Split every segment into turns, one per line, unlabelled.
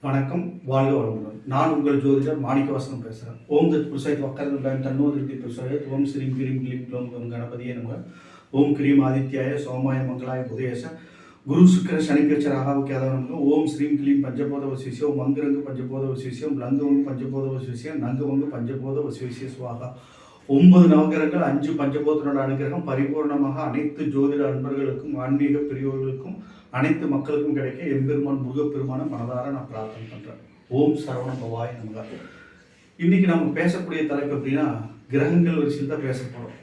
வணக்கம், வாழ்க வளமுடன். நான் உங்கள் ஜோதிடர் மாணிக்கவாசகம் பேசுகிறேன். ஓம் தத் புருஷாய் வக்கரதுண்டாயம் தன்னோ திருப்தி புருஷாய ஓம் ஸ்ரீம் கிரீம் க்ளீம் க்ளோம் கம் கணபதியே நமக. ஓம் கிரீம் ஆதித்யாய சோமாய மங்களாய புதேச குரு சுக்கர சனிப்பேச்ச ராகாவுக்கேதவ நமக. ஓம் ஸ்ரீம் கிளீம் பஞ்சபோத வசிவிசிய ஓம் மங்குரங்கு பஞ்சபோத வசிவிசிய ஓம் லங்குவங்கு பஞ்சபோத வசிவிசிய நங்குவங்கு பஞ்சபோத வசிவிசிய சுவாகா. 9 நவகிரகங்கள் 5 பஞ்சபோதனோட அனுகிரகம் பரிபூர்ணமாக அனைத்து ஜோதிட அன்பர்களுக்கும் ஆன்மீக பெரியோர்களுக்கும் அனைத்து மக்களுக்கும் கிடைக்க எம்பெருமான் முருகப்பெருமான மனதார நான் பிரார்த்தனை பண்றேன். ஓம் சரவண பவாய் நமக. இன்னைக்கு நம்ம பேசக்கூடிய தலைப்பு அப்படின்னா கிரகங்கள் வரிசையில் தான் பேச போறோம்.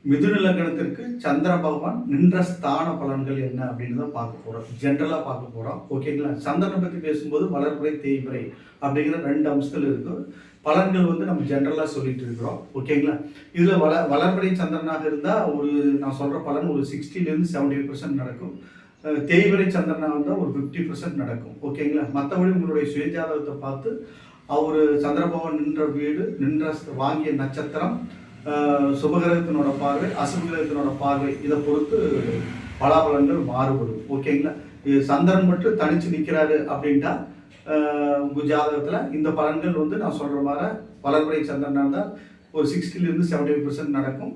மிதுன லக்னத்திற்கு சந்திர பகவான் நின்ற ஸ்தான பலன்கள் என்ன அப்படின்னு தான் பார்க்க போறோம். ஜென்ரலா பார்க்க போறோம். ஓகேங்களா? சந்திரனை பத்தி பேசும்போது வளர்பிறை தேய்பிறை அப்படிங்கிற 2 அம்சங்கள் இருக்கு. பலன்கள் நம்ம ஜென்ரலா சொல்லிட்டு இருக்கிறோம். ஓகேங்களா? இதுல வளர்பிறை சந்திரனாக இருந்தா நான் சொல்ற பலன் ஒரு 60% 70% நடக்கும். தேய்பிறை சந்திரனாக இருந்தால் ஒரு 50% நடக்கும். ஓகேங்களா? மற்றபடி உங்களுடைய சுயஜாதகத்தை பார்த்து அவர் சந்திரபவன் நின்ற வீடு நின்ற வாங்கிய நட்சத்திரம் சுபகிரகத்தினோட பார்வை அசுபகிரகத்தினோட பார்வை இதை பொறுத்து பலாபலன்கள் மாறுபடும். ஓகேங்களா? இது சந்திரன் மட்டும் தனிச்சு நிற்கிறாரு அப்படின்ட்டா உங்க ஜாதகத்துல இந்த பலன்கள் நான் சொல்ற மாதிரி வளர்பிறை சந்திரனா இருந்தால் ஒரு 60% 70% நடக்கும்.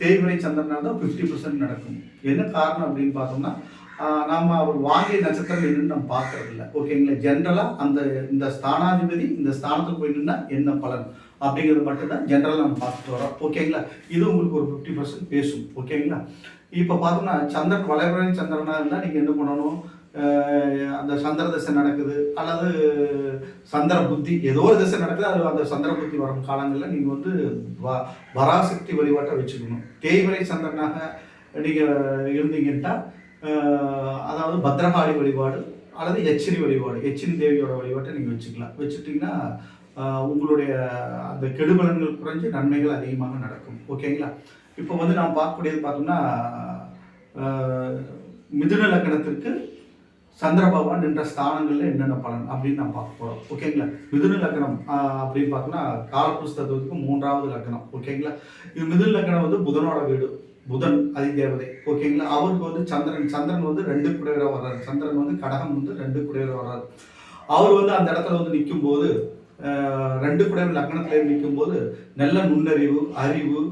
தேய்பிறை சந்திரனா தான் 50% நடக்கும். என்ன காரணம் அப்படின்னு பார்த்தோம்னா நாம அவர் வாங்கிய நட்சத்திரம் என்னன்னு நம்ம பார்க்கறது இல்லை. ஓகேங்களா? ஜென்ரலா இந்த ஸ்தானாதிபதி இந்த ஸ்தானத்துக்கு போய் நின்னா என்ன பலன் அப்படிங்கிறது மட்டும்தான் ஜென்ரலா நம்ம பார்த்துட்டு வரோம். ஓகேங்களா? இது உங்களுக்கு ஒரு 50% பேசும். ஓகேங்களா? இப்போ பார்த்தோம்னா சந்திரன் வளர்பிறை சந்திரனா இருந்தால் நீங்க என்ன பண்ணணும்? அந்த சந்திர தசை நடக்குது அல்லது சந்திர புத்தி ஏதோ ஒரு தசை நடக்குது, அது அந்த சந்திர புத்தி வரும் காலங்களில் நீங்கள் பராசக்தி வழிபாட்டை வச்சுக்கணும். தேய்பிறை சந்திரனாக நீங்கள் இருந்தீங்கன்னா அதாவது பத்ரகாளி வழிபாடு அல்லது எச்சினி வழிபாடு, எச்சினி தேவியோட வழிபாட்டை நீங்கள் வச்சுக்கலாம். வச்சுட்டிங்கன்னா உங்களுடைய அந்த கெடுபலன்கள் குறைஞ்சி நன்மைகள் அதிகமாக நடக்கும். ஓகேங்களா? இப்போ நாம் பார்க்கக்கூடியது பார்த்தோம்னா மிதுன லக்னத்திற்கு சந்திர பகவான் என்ற ஸ்தானங்கள்ல என்னென்ன பலன் அப்படின்னு நான் பார்க்க போறோம். ஓகேங்களா? மிதுன லக்னம் அப்படின்னு பார்த்தோம்னா காலபுருஷத்துக்கு 3வது லக்னம். ஓகேங்களா? இது மிதுன லக்னம் புதனோட வீடு, புதன் அதிதேவதை. ஓகேங்களா? அவருக்கு சந்திரன் 2 குடையவரா வர்றாரு. சந்திரன் கடகம் 2 குடையவரா வர்றாரு. அவர் அந்த இடத்துல நிற்கும் போது 2 குடையவர் லக்னத்துல நிற்கும் போது நல்ல நுண்ணறிவு, அறிவு,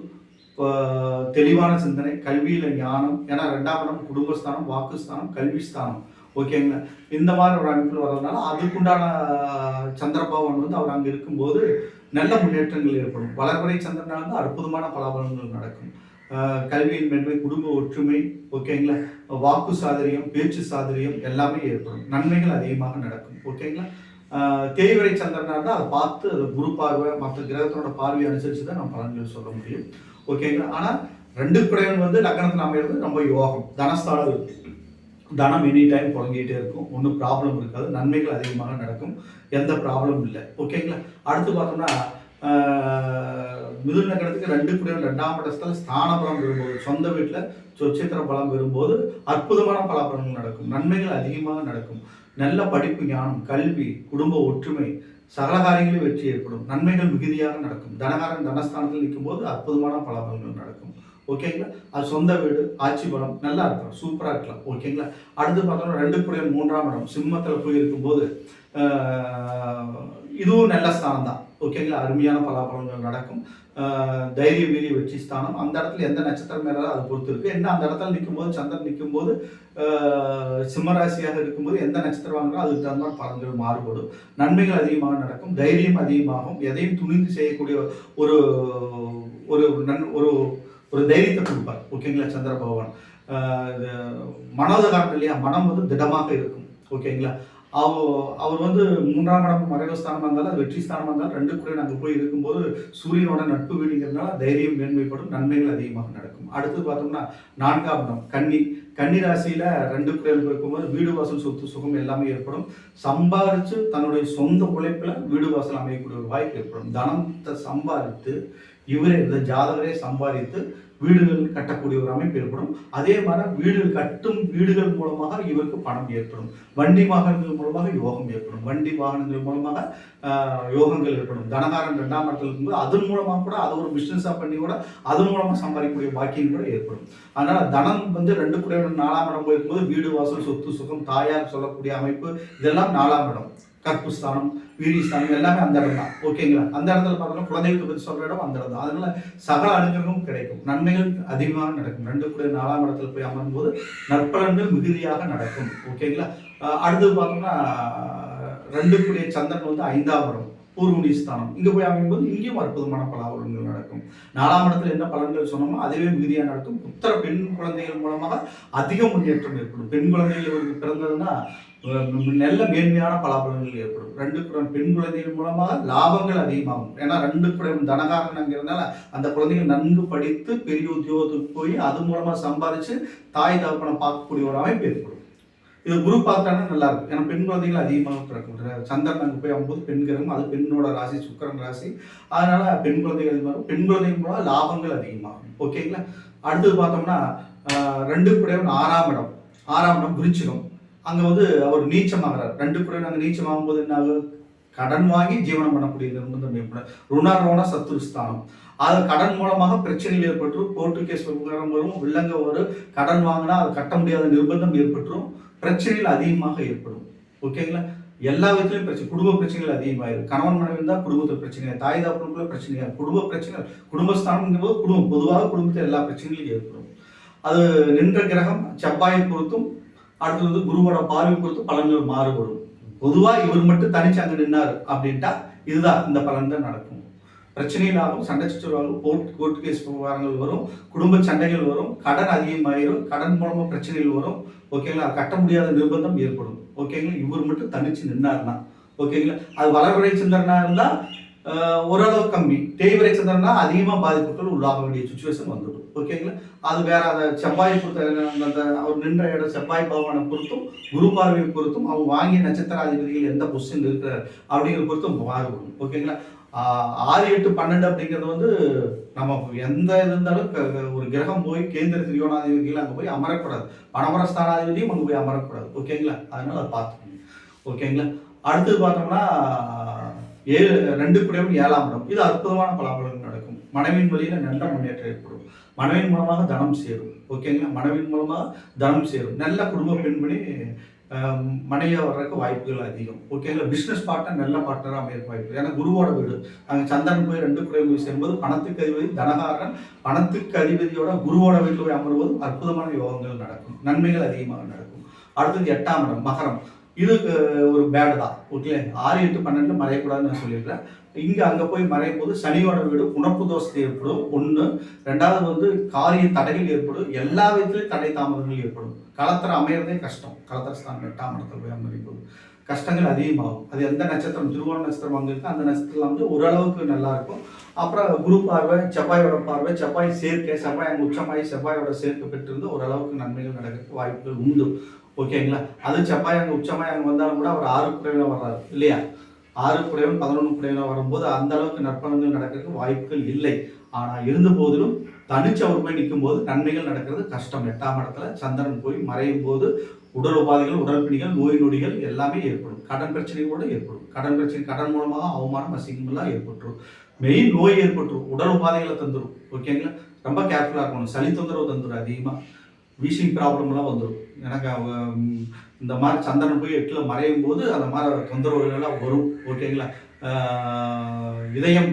தெளிவான சிந்தனை, கல்வியில ஞானம். ஏன்னா 2ஆம் இடம் குடும்பஸ்தானம், வாக்குஸ்தானம், கல்வி ஸ்தானம். ஓகேங்களா? இந்த மாதிரி ஒரு அமைப்பில் வர்றதுனால அதுக்குண்டான சந்திரபவன் அவர் அங்கே இருக்கும்போது நல்ல முன்னேற்றங்கள் ஏற்படும். வளர்பிறை சந்திரனால அற்புதமான பலாபலன்கள் நடக்கும். கல்வியின் மேன்மை, குடும்ப ஒற்றுமை, ஓகேங்களா, வாக்கு சாதுரியம், பேச்சு சாதுரியம் எல்லாமே ஏற்படும். நன்மைகள் அதிகமாக நடக்கும். ஓகேங்களா? தேய்பிறை சந்திரனா இருந்தால் அதை பார்த்து அது குரு பார்வை மற்ற கிரகத்தோட பார்வையை அனுசரித்து தான் நம்ம பலன்கள் சொல்ல முடியும். ஓகேங்களா? ஆனால் 2 குடையவன் லக்னத்தில் அமைகிறது ரொம்ப யோகம். தனஸ்தானம் தனம் எனி டைம் புழங்கிட்டே இருக்கும். ஒன்றும் ப்ராப்ளம் இருக்காது. நன்மைகள் அதிகமாக நடக்கும். எந்த ப்ராப்ளமும் இல்லை. ஓகேங்களா? அடுத்து பார்த்தோம்னா மிதுன லக்னத்துக்கு 2 குடையவன் 2ஆம் இடத்துல ஸ்தான பலம் வரும்போது, சொந்த வீட்டில் சொச்சேத்திர பலம் வரும்போது அற்புதமான பலாபலன்கள் நடக்கும். நன்மைகள் அதிகமாக நடக்கும். நல்ல படிப்பு, ஞானம், கல்வி, குடும்ப ஒற்றுமை, சகல காரியங்களில் வெற்றி ஏற்படும். நன்மைகள் மிகுதியாக நடக்கும். தனகாரன் தனஸ்தானத்தில் நிற்கும் போது அற்புதமான பலாபலன்கள் நடக்கும். ஓகேங்களா? அது சொந்த வீடு, ஆட்சி பலம் நல்லா இருக்கும், சூப்பராக இருக்கலாம். ஓகேங்களா? அடுத்து பார்த்தோம்னா 2 குடையவன் 3ஆம் இடம் சிம்மத்தில் போய் இருக்கும்போது இதுவும் நல்ல ஸ்தானம் தான். ஓகேங்களா? அருமையான பலாபலன்கள் நடக்கும். தைரிய வீரிய வெற்றி ஸ்தானம். அந்த இடத்துல எந்த நட்சத்திரம் மேலே அது பொறுத்து இருக்கு. என்ன அந்த இடத்துல நிற்கும்போது சந்திரன் நிற்கும்போது சிம்மராசியாக இருக்கும்போது எந்த நட்சத்திரம் வாங்கினாலும் அதுக்கு தகுந்த மாதிரி பலன்கள் மாறுபடும். நன்மைகள் அதிகமாக நடக்கும். தைரியம் அதிகமாகும். எதையும் துணிந்து செய்யக்கூடிய ஒரு ஒரு ஒரு ஒரு தைரியத்தை கொடுப்பார். ஓகேங்களா? சந்திர பகவான் மனோதகாரம் இல்லையா, மனம் திடமாக இருக்கும். ஓகேங்களா? அவர் 3ஆம் இடம் மறைவு ஸ்தானமாக இருந்தாலும் அது வெற்றி ஸ்தானமாக இருந்தாலும் 2 கூட நாங்கள் போய் இருக்கும்போது சூரியனோட நட்பு வீடுங்கிறதுனால தைரியம் மேன்மைப்படும். நன்மைகள் அதிகமாக நடக்கும். அடுத்து பார்த்தோம்னா 4ஆம் இடம் கன்னி ராசியில 2 குடையவன் இருக்கும்போது வீடு வாசல், சொத்து, சுகம் எல்லாமே ஏற்படும். சம்பாதிச்சு தன்னுடைய சொந்த உழைப்புல வீடு வாசல் அமையக்கூடிய ஒரு வாய்ப்பு ஏற்படும். தனத்தை சம்பாதித்து இவரே இந்த ஜாதகரே சம்பாதித்து வீடுகள் கட்டக்கூடிய ஒரு அமைப்பு ஏற்படும். அதே மாதிரி வீடுகள் மூலமாக இவருக்கு பணம் ஏற்படும். வண்டி வாகனங்கள் மூலமாக யோகம் ஏற்படும். வண்டி வாகனங்கள் மூலமாக யோகங்கள் ஏற்படும். தனகாரன் 2ஆம் இடத்துல இருக்கும்போது அதன் மூலமாக கூட அதை ஒரு பிஸ்னஸாக பண்ணி கூட அதன் மூலமாக சம்பாதிக்கக்கூடிய பாக்கியம் கூட ஏற்படும். அதனால தனம் 2 குடையவன் 4ஆம் இடம் போயிருக்கும்போது வீடு வாசல் சொத்து சுகம் தாயார் சொல்லக்கூடிய அமைப்பு இதெல்லாம் 4ஆம் இடம். கற்பு ஸ்தானம், வீரியஸ்தானம் எல்லாமே அந்த இடம் தான். ஓகேங்களா? அந்த இடத்துல பார்த்தோம்னா குலதெய்வத்தை பற்றி சொல்ற இடம் அந்த இடம் தான். அதனால சகல அனுகிரகமும் கிடைக்கும். நன்மைகள் அதிகமாக நடக்கும். 2 கூட 4ஆம் இடத்துல போய் அமரும் போது நற்பலன்கள் மிகுதியாக நடக்கும். ஓகேங்களா? அடுத்தது பார்த்தோம்னா 2 கூடிய சந்திரன் 5ஆம் இடம் பூர்வமுடி ஸ்தானம். இங்கே போய் அமையும்போது இங்கேயும் அற்புதமான பலாபலன்கள் நடக்கும். 4ஆம் இடத்துல என்ன பலன்கள் சொன்னோமோ அதுவே மிகுதியாக நடக்கும். புத்திர பெண் குழந்தைகள் மூலமாக அதிக முன்னேற்றம் ஏற்படும். பெண் குழந்தைகள் இவருக்கு பிறந்ததுன்னா நல்ல மேன்மையான பலாபலன்கள் ஏற்படும். 2 பெண் குழந்தைகள் மூலமாக லாபங்கள் அதிகமாகும். ஏன்னா 2 தனகாரங்கிறதுனால அந்த குழந்தைகள் நன்கு படித்து பெரிய உத்தியோகத்துக்கு போய் அது மூலமாக சம்பாதிச்சு தாய் தகப்பனை பார்க்கக்கூடிய ஒரு அமைப்பு ஏற்படும். இது குரு பார்த்தானா நல்லா இருக்கும். ஏன்னா பெண் குழந்தைகள் அதிகமாக பிறக்கும். சந்திரன் அங்கே போய் ஆகும்போது பெண் கிரகம், அது பெண்ணோட ராசி, சுக்கிரன் ராசி. அதனால பெண் குழந்தைகள் அதிகமாகும். பெண் குழந்தைகள் மூலம் லாபங்கள் அதிகமாகும். ஓகேங்களா? அடுத்தது பார்த்தோம்னா 2 குடையவன் 6ஆம் இடம். 6ஆம் இடம் விருச்சிகம். அங்கே அவர் நீச்சமாகிறார். 2 குடையவன் அங்கே நீச்சமாகும் போது என்ன ஆகும்? கடன் வாங்கி ஜீவனம் பண்ணக்கூடிய நிர்பந்தம் ஏற்படும். ருணரோண சத்துருஸ்தானம். அது கடன் மூலமாக பிரச்சனைகள் ஏற்பட்டு கோர்ட்டு கேஸ் விவகாரம் வரும், வில்லங்க வரும். கடன் வாங்கினா அது கட்ட முடியாத நிர்பந்தம் ஏற்பட்டுரும். பிரச்சனைகள் அதிகமாக ஏற்படும். ஓகேங்களா? எல்லா விதத்திலையும் பிரச்சனை, குடும்ப பிரச்சனைகள் அதிகமாயிரும். கணவன் மனைவி இருந்தால் குடும்பத்தில் பிரச்சனை, தாய் தகப்பனுக்குள்ள பிரச்சனையா, குடும்ப பிரச்சனை, குடும்பஸ்தானம் போது பொதுவாக குடும்பத்தில் எல்லா பிரச்சனைகளும் ஏற்படும். அது நின்ற கிரகம் செவ்வாயை பொறுத்தும் அடுத்தது குருவோட பார்வை பொறுத்து பலன்கள் மாறுபடும். பொதுவாக இவர் மட்டும் தனிச்சு அங்கே நின்னார் அப்படின்ட்டா இதுதான் இந்த பலன் தான் நடக்கும். பிரச்சனைகளாகும், சண்டை சச்சரவாகும், கோர்ட் கேஸ் விவகாரங்கள் வரும், குடும்ப சண்டைகள் வரும், கடன் அதிகமாயிரும், கடன் மூலமாக பிரச்சனைகள் வரும். ஓகேங்களா? கட்ட முடியாத நிர்பந்தம் ஏற்படும். ஓகேங்களா? இவர் மட்டும் தனிச்சு நின்னார்னா ஓகேங்களா? அது வளர்வரை சந்திரனா இருந்தால் ஓரளவு கம்மி, தேய்வரை சந்திரனா அதிகமாக பாதிப்புகள் உள்ளாக வேண்டிய சுச்சுவேஷன் வந்துடும். ஓகேங்களா? அது வேற அதை செவ்வாய் பொறுத்த அந்த அவர் நின்ற இடம் செவ்வாய் பகவானை பொறுத்தும் குரு பார்வையை பொறுத்தும் அவங்க வாங்கிய நட்சத்திராதிபதிகள் எந்த பொசிஷன் இருக்கிறார் அப்படிங்கிற பொறுத்தும் மாறுபடும். ஓகேங்களா? 6, 8, 12 அப்படிங்கிறது நம்ம எந்த இது இருந்தாலும் ஒரு கிரகம் போய் கேந்திர திரியோணாதிபதிகள் அங்கே போய் அமரக்கூடாது. பணமரஸ்தானாதிபதியும் அங்கே போய் அமரக்கூடாது. ஓகேங்களா? அதனால அதை பார்த்துக்கணும். ஓகேங்களா? அடுத்தது பார்த்தோம்னா 2 குடையவன் 7ஆம் இடம். இது அற்புதமான பலாபலன்கள் நடக்கும். மனைவியின் வழியில நல்ல முன்னேற்றம் ஏற்படும். மனைவின் மூலமாக தனம் சேரும். ஓகேங்களா? மனைவின் மூலமாக தனம் சேரும். நல்ல குடும்ப பெண்மணி மனைவியாக வர்றதுக்கு வாய்ப்புகள் அதிகம். ஓகேங்களா? பிஸ்னஸ் பார்ட்னர் நல்ல பார்ட்னராக அமைக்க வாய்ப்பு. ஏன்னா குருவோட வீடு அங்கே சந்திரன் போய் 2 குடையவன் போய் சேரும்போது பணத்துக்கு அதிபதி தனகாரன் பணத்துக்கு அதிபதியோட குருவோட வீட்டில் போய் அமர்வது அற்புதமான யோகங்கள் நடக்கும். நன்மைகள் அதிகமாக நடக்கும். அடுத்தது 8ஆம் இடம் மகரம். இது ஒரு பேடு தான். ஓகே, 6, 8, 12 மறையக்கூடாதுன்னு நான் சொல்லியிருக்கிறேன். இங்கே அங்கே போய் மறையும் போது சனியோட வீடு உணர்ப்பு தோஷத்தை ஏற்படும். 1, 2வது காரிய தடைகள் ஏற்படும். எல்லா விதத்திலையும் தடை தாமதங்கள் ஏற்படும். களத்திர அமையறதே கஷ்டம். களத்திரஸ்தானம் 8ஆம் இடத்துல போய் அமையும் போது கஷ்டங்கள் அதிகமாகும். அது எந்த நட்சத்திரம் திருவோண நட்சத்திரம் அங்கே இருக்குது அந்த நட்சத்திரம் ஓரளவுக்கு நல்லா இருக்கும். அப்புறம் குரு பார்வை, செவ்வாயோட பார்வை, செவ்வாய் சேர்க்கை, செவ்வாய் அங்கே உச்சமாயி செவ்வாயோட சேர்க்கை பெற்றிருந்து ஓரளவுக்கு நன்மைகள் நடக்கிறதுக்கு வாய்ப்புகள் உண்டு. ஓகேங்களா? அது செவ்வாய் அங்கே உச்சமாய் அங்கே வந்தாலும் கூட அவர் 6 குடையவனாக வர்றாரு இல்லையா? 6 குடையவன் 11 குடையவனாக வரும்போது அந்த அளவுக்கு நற்பலன்கள் நடக்கிறதுக்கு வாய்ப்புகள் இல்லை. ஆனால் இருந்த போதிலும் தனிச்சு அவர் போய் நிற்கும் போது நன்மைகள் நடக்கிறது கஷ்டம். 8ஆம் இடத்துல சந்திரன் போய் மறையும் போது உடல் உபாதைகள், உடல்பிணிகள், நோய் நொடிகள் எல்லாமே ஏற்படும். கடன் பிரச்சனைகளோடு ஏற்படும். கடன் பிரச்சனை, கடன் மூலமாக அவமானம் அசிங்கமெல்லாம் ஏற்பட்டுரும். மெயின் நோய் ஏற்பட்டுரும். உடல் உபாதைகளை தந்துடும். ஓகேங்களா? ரொம்ப கேர்ஃபுல்லாக இருக்கணும். சளி தொந்தரவு தந்துடும். அதிகமாக வீசிங் ப்ராப்ளம்லாம் வந்துடும். எனக்கு இந்த மாதிரி சந்திரன் போய் 8ல் மறையும் போது அந்த மாதிரி தொந்தரவுகள் எல்லாம் வரும். ஓகேங்களா? இதயம்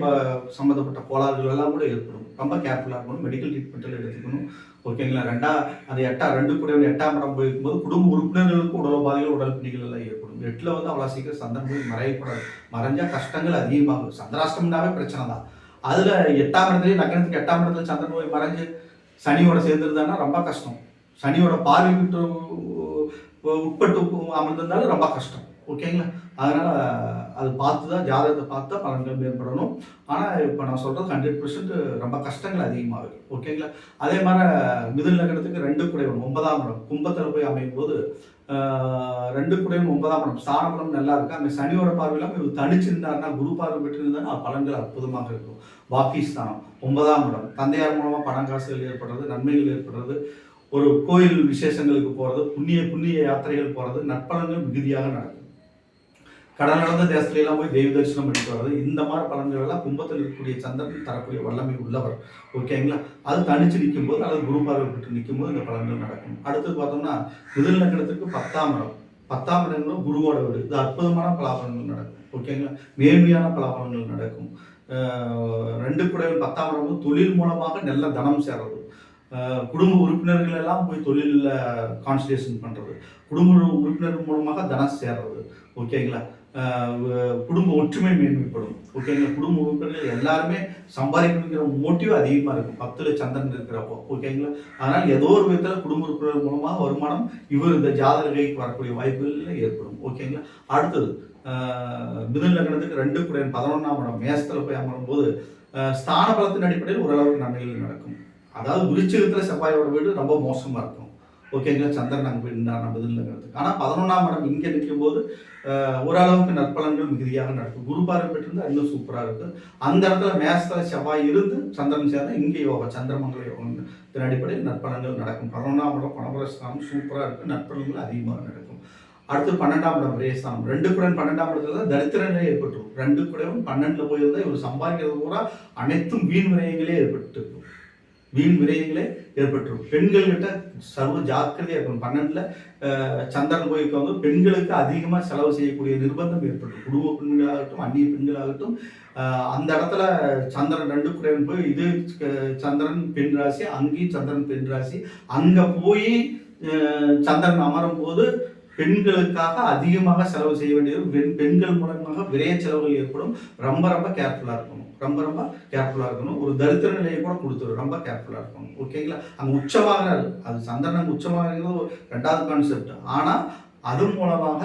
சம்மந்தப்பட்ட கோளாறுகள் எல்லாம் கூட ஏற்படும். ரொம்ப கேர்ஃபுல்லாக இருக்கணும். மெடிக்கல் ட்ரீட்மெண்ட்டில் எடுத்துக்கணும். ஓகேங்களா? 2 குடையவன் 8ஆம் இடம் போயிருக்கும்போது குடும்ப உறுப்பினர்களுக்கு உடல் உபாதைகள், உடல் பிணிகள் எல்லாம் ஏற்படும். 8ல் அவ்வளோ சீக்கிரம் சந்திரன் போய் மறையக்கூடாது. மறைஞ்சால் கஷ்டங்கள் அதிகமாகும். சந்திராஷ்டமனாவே பிரச்சனை தான். அதில் 8ஆம் இடத்துலேயே லக்னத்துக்கு 8ஆம் இடத்துல சந்திரன் போய் மறைஞ்சு சனியோட சேர்ந்துருந்தாங்கன்னா ரொம்ப கஷ்டம். சனியோட பார்வை விட்டு உட்பட்டு அமர்ந்திருந்தாலும் ரொம்ப கஷ்டம். ஓகேங்களா? அதனால் அது பார்த்து தான் ஜாதகத்தை பார்த்து தான் பலன்கள் மேம்படணும். ஆனால் இப்போ நான் சொல்கிறது 100% ரொம்ப கஷ்டங்கள் அதிகமாகுது. ஓகேங்களா? அதே மாதிரி மிதுன லக்னத்துக்கு 2 குடைவன் 9ஆம் இடம் கும்பத்தில் போய் அமையும் போது 2 குடைவன் 9ஆம் இடம் ஸ்தான பலம் நல்லா இருக்கு. அங்கே சனியோட பார்வையில இவர் தனிச்சிருந்தாருன்னா குரு பார்வை பெற்றிருந்தாருன்னா பலன்கள் அற்புதமாக இருக்கும். வாக்கிஸ்தானம் 9ஆம் இடம் தந்தையார் மூலமாக பணம் காசுகள் ஏற்படுறது, நன்மைகள் ஏற்படுறது, ஒரு கோயில் விசேஷங்களுக்கு போகிறது, புண்ணிய யாத்திரைகள் போகிறது, நற்பலன்கள் மிகுதியாக நடக்கும். கடல் நடந்த தேசத்துல எல்லாம் போய் தெய்வ தரிசனம் பண்ணிட்டு வர்றது, இந்த மாதிரி பலன்கள் எல்லாம் கும்பத்தில் இருக்கக்கூடிய சந்திரன் தரக்கூடிய வல்லமை உள்ளவர். ஓகேங்களா? அது தனிச்சு நிற்கும் போது அல்லது குரு பார்வை பெற்று நிற்கும் போது இந்த பலன்கள் நடக்கும். அடுத்து பார்த்தோம்னா மிதுன லக்னத்துக்கு 10ஆம் இடம் 10ஆம் இடங்களும் குருவோட வீடு. இது அற்புதமான பலாபலன்கள் நடக்கும். ஓகேங்களா? மேன்மையான பலாபலன்கள் நடக்கும். 2 குடைவன் 10ஆம் இடமும் தொழில் மூலமாக நல்ல தனம் சேர்றது, குடும்ப உறுப்பினர்கள் எல்லாம் போய் தொழிலில் கான்சன்ட்ரேஷன் பண்ணுறது, குடும்ப உறுப்பினர் மூலமாக தனம் சேர்றது. ஓகேங்களா? குடும்ப ஒற்றுமை மேன்மைப்படும். ஓகேங்களா? குடும்ப உறுப்பினர்கள் எல்லாருமே சம்பாதிக்கணுங்கிற மோட்டிவ் அதிகமாக இருக்கும் 10ல் சந்திரன் இருக்கிறப்போ. ஓகேங்களா? அதனால் ஏதோ ஒரு விதத்தில் குடும்ப உறுப்பினர் மூலமாக வருமானம் இந்த ஜாதக கைக்கு வரக்கூடிய வாய்ப்புகள் ஏற்படும். ஓகேங்களா? அடுத்தது மிதுன லக்னத்துக்கு 2 குடைவன் 11ஆம் இடம் மேசத்தில் போய் அமரும் போது ஸ்தான பலத்தின் அடிப்படையில் ஓரளவுக்கு நன்மைகள் நடக்கும். அதாவது விருச்சிகத்தில் செவ்வாயோட வீடு ரொம்ப மோசமாக இருக்கும். ஓகேங்களா? சந்திரன் அங்கே போயிருந்தார் நம்ம மிதுன லக்னத்துக்கு. ஆனால் 11ஆம் இடம் இங்கே நிற்கும் போது ஓரளவுக்கு நற்பலன்கள் மிகுதியாக நடக்கும். குரு பார்வை பெற்றிருந்தால் இன்னும் சூப்பராக இருக்குது. அந்த இடத்துல மேசத்தில் செவ்வாய் இருந்து சந்திரன் சேர்ந்தால் இங்கே யோகம் சந்திரமங்கல யோகம் இதன் அடிப்படையில் நற்பலன்கள் நடக்கும். 11ஆம் இடம் பணபரஸ்தானம் சூப்பராக இருக்குது, நற்பலன்கள் அதிகமாக நடக்கும். அடுத்து 12ஆம் இடம் விரயஸ்தானம் 2 குடைவன் 12ஆம் இடத்துல தான் தரித்திர நிலை ஏற்பட்டுரும். 2 குடைவன் 12ல் போயிருந்தால் இவர் சம்பாதிக்கிறது பூரா அனைத்தும் வீண் விரயங்களே ஏற்பட்டு இருக்கும். வீண் விரயங்களே ஏற்பட்டுரும். பெண்கள்கிட்ட சர்வ ஜாக்கிரதையாக இருக்கணும். 12ல் சந்திரன் போய்க்கு வந்து பெண்களுக்கு அதிகமாக செலவு செய்யக்கூடிய நிர்பந்தம் ஏற்பட்டுரும். குடும்ப பெண்களாகட்டும் அந்நிய பெண்களாகட்டும் அந்த இடத்துல சந்திரன் 2 குடைவன் போய் இது சந்திரன் பெண் ராசி, அங்கேயும் சந்திரன் பெண் ராசி, அங்கே போய் சந்திரன் அமரும் போது பெண்களுக்காக அதிகமாக செலவு செய்ய வேண்டியது, பெண்கள் மூலமாக விரைய செலவுகள் ஏற்படும். ரொம்ப ரொம்ப கேர்ஃபுல்லாக இருக்கணும். ரொம்ப கேர்ஃபுல்லாக இருக்கணும். ஒரு தரித்திர நிலையை கூட கொடுத்துரும். ரொம்ப கேர்ஃபுல்லாக இருக்கணும். ஓகேங்களா? அங்கே உச்சமாகிறாரு, அது சந்திரன் அங்கே உச்சமாகிறது 2வது கான்செப்ட். ஆனால் அது மூலமாக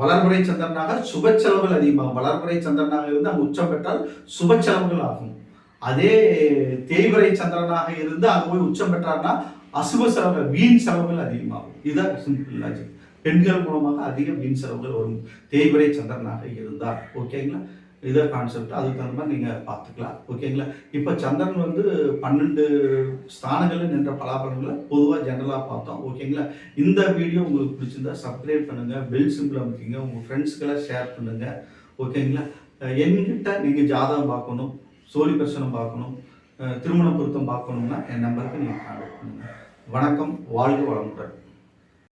வளர்முறை சந்திரனாக சுப செலவுகள் அதிகமாகும். வளர்முறை சந்திரனாக இருந்து அங்கே உச்சம் பெற்றால் சுப செலவுகள் ஆகும். அதே தேய்வரை சந்திரனாக இருந்து அங்கே போய் உச்சம் பெற்றார்னா அசுப செலவுகள் வீண் செலவுகள் அதிகமாகும். இதுதான் சிம்பிள் லாஜிக். பெண்கள் மூலமாக அதிக வீண் செலவுகள் வரும் தேய்வரை சந்திரனாக இருந்தார். ஓகேங்களா? இதான் கான்செப்ட். அதுக்கு தகுந்த மாதிரி நீங்கள் பார்த்துக்கலாம். ஓகேங்களா? இப்போ சந்திரன் வந்து 12 ஸ்தானங்களில் நின்ற பலாபலன்களை பொதுவாக ஜென்ரலாக பார்த்தோம். ஓகேங்களா? இந்த வீடியோ உங்களுக்கு பிடிச்சிருந்தா சப்ஸ்கிரைப் பண்ணுங்கள், பெல் சிம்பிள் அமைக்கிங்க, உங்கள் ஃப்ரெண்ட்ஸ்க்கெல்லாம் ஷேர் பண்ணுங்கள். ஓகேங்களா? என்கிட்ட நீங்கள் ஜாதகம் பார்க்கணும், சோழி பிரச்சனை பார்க்கணும், திருமண பொருத்தம் பார்க்கணும்னா என் நம்பருக்கு நீங்கள் கான்டாக்ட் பண்ணுங்கள். வணக்கம், வாழ்க வளமுடன்.